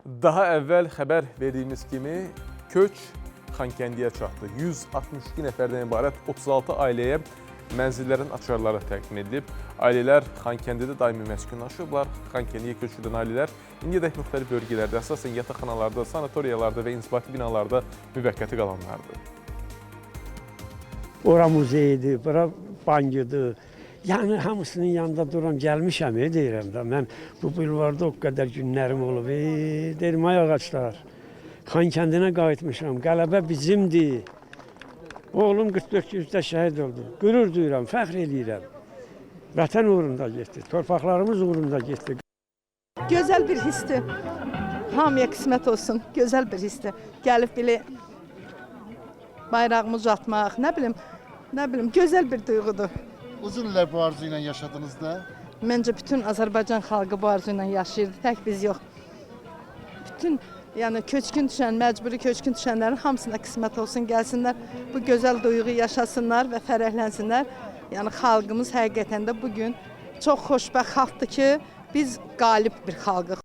Daha əvvəl xəbər verdiyimiz kimi köç Xankəndiyə çatdı. 162 nəfərdən ibarət 36 ailəyə mənzillərin açarları təqdim edilib. Ailələr Xankəndidə daimi məskunlaşıblar. Xankəndiyə köç edən ailələr indiyədək müxtəlif bölgələrdə, əsasən yataqxanalarda, sanatoriyalarda və inzibati binalarda müvəqqəti qalanlardır. Ora muzeydir, bura banyodur. Yəni hamısının yanında duram, gəlmişəm, deyirəm da. Mən bu bulvarda o qədər günlərim olub. Deyirəm, ay ağaçlar, Xankəndinə qayıtmışam, qələbə bizimdir. Oğlum 44 yüzdə şəhid oldu. Qürur duyuram, fəxr edirəm. Vətən uğrunda getdi, torpaqlarımız uğrunda getdi. Gözəl bir histir. Hamıya qismət olsun, gözəl bir histir. Gəlib belə bayrağımı uzatmaq, nə bilim, gözəl bir duyğudur. Uzun illər bu arzu ilə yaşadınız da? Məncə bütün Azərbaycan xalqı bu arzu ilə yaşayırdı, tək biz yox. Bütün köçkün düşən, məcburi köçkün düşənlərin hamısına qismət olsun, gəlsinlər, bu gözəl duyğu yaşasınlar və fərəhlənsinlər. Yəni xalqımız həqiqətən də bugün çox xoşbəxt xalqdır ki, biz qalib bir xalqıq.